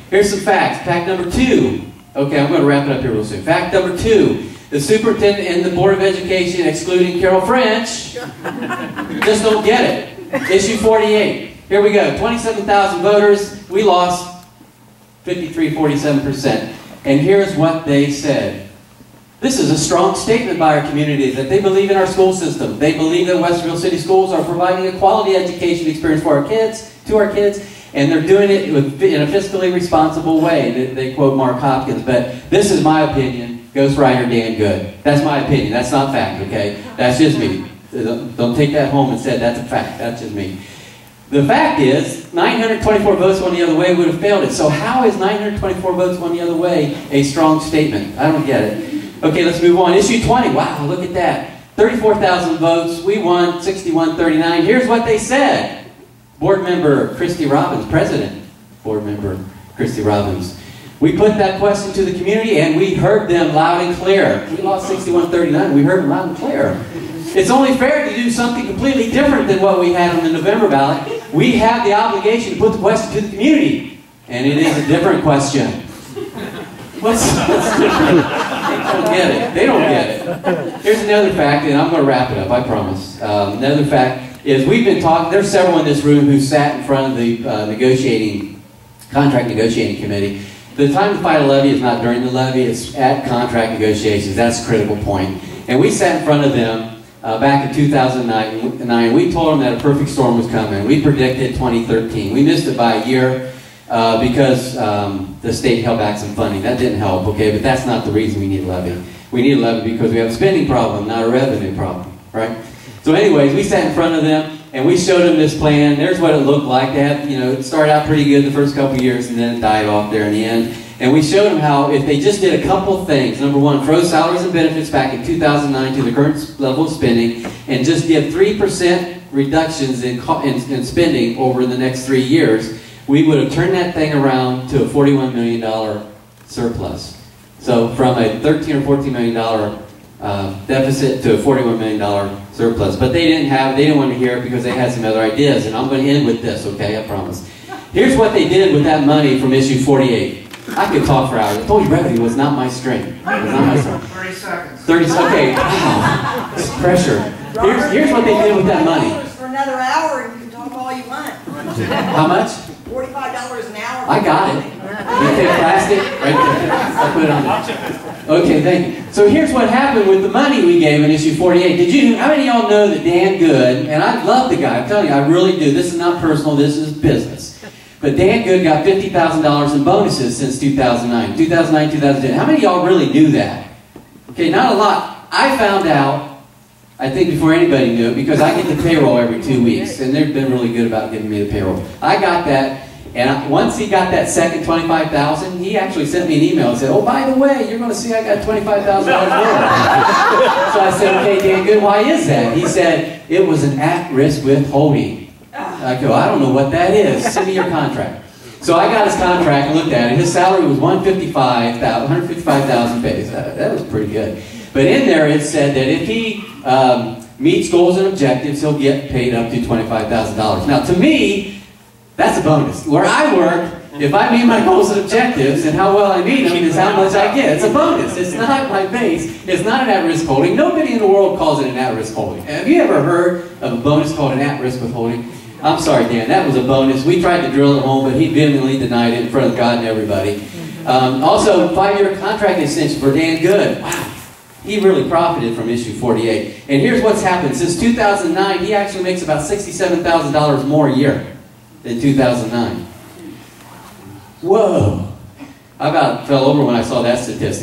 Here's some facts. Fact number 2. Okay, I'm going to wrap it up here real soon. Fact number 2. The superintendent and the Board of Education, excluding Carol French, just don't get it. Issue 48. Here we go. 27,000 voters. We lost 53.47%. And here's what they said. This is a strong statement by our community that they believe in our school system. They believe that Westerville City Schools are providing a quality education experience for our kids, and they're doing it in a fiscally responsible way. They quote Mark Hopkins, but this is my opinion. Ghostwriter Dan Good. That's my opinion. That's not fact, okay? That's just me. Don't take that home and say that's a fact. That's just me. The fact is, 924 votes one the other way would have failed it. So how is 924 votes one the other way a strong statement? I don't get it. Okay, let's move on. Issue 20. Wow, look at that. 34,000 votes. We won 61-39. Here's what they said. Board member Christy Robbins, president, board member Christy Robbins. We put that question to the community and we heard them loud and clear. We lost 61-39. We heard them loud and clear. It's only fair to do something completely different than what we had on the November ballot. We have the obligation to put the question to the community. And it is a different question. What's different? They don't get it. They don't get it. Here's another fact, and I'm going to wrap it up, I promise. Another fact is we've been talking, there's several in this room who sat in front of the contract negotiating committee. The time to fight a levy is not during the levy, it's at contract negotiations. That's a critical point. And we sat in front of them back in 2009. We told them that a perfect storm was coming. We predicted 2013. We missed it by a year because the state held back some funding. That didn't help, okay? But that's not the reason we need a levy. We need a levy because we have a spending problem, not a revenue problem, right? So anyways, we sat in front of them and we showed them this plan. There's what it looked like. They had, it started out pretty good the first couple of years and then it died off there in the end. And we showed them how if they just did a couple things, number one, froze salaries and benefits back in 2009 to the current level of spending and just did 3% reductions in spending over the next 3 years, we would have turned that thing around to a $41 million surplus. So from a $13 or $14 million deficit to a $41 million surplus. But they didn't want to hear it because they had some other ideas. And I'm going to end with this, okay? I promise. Here's what they did with that money from issue 48. I could talk for hours. I told you revenue was not my strength. It was not my strength. 30 seconds. 30 seconds. Okay. Wow. It's pressure. Here's what they did with that money. For another hour, and you can talk all you want. How much? $45 an hour. I got it. You take plastic right there. I'll put it on there. Okay, thank you. So here's what happened with the money we gave in issue 48. How many of y'all know that Dan Good, and I love the guy, I'm telling you, I really do. This is not personal, this is business. But Dan Good got $50,000 in bonuses since 2009. 2009, 2010. How many of y'all really knew that? Okay, not a lot. I found out, I think before anybody knew it, because I get the payroll every 2 weeks, and they've been really good about giving me the payroll. I got that, and once he got that second $25,000, he actually sent me an email and said, oh, by the way, you're going to see I got $25,000 more. So I said, okay, Dan Good, why is that? He said, it was an at-risk withholding. I go, I don't know what that is. Send me your contract. So I got his contract and looked at it. His salary was $155,000 base. That was pretty good. But in there it said that if he meets goals and objectives, he'll get paid up to $25,000. Now to me, that's a bonus. Where I work, if I meet my goals and objectives and how well I meet them is how much I get. It's a bonus. It's not my base. It's not an at-risk holding. Nobody in the world calls it an at-risk holding. Have you ever heard of a bonus called an at-risk withholding? I'm sorry, Dan, that was a bonus. We tried to drill it home, but he vehemently denied it in front of God and everybody. Also, 5-year contract extension for Dan Good. Wow. He really profited from issue 48. And here's what's happened. Since 2009, he actually makes about $67,000 more a year than 2009. Whoa. I about fell over when I saw that statistic.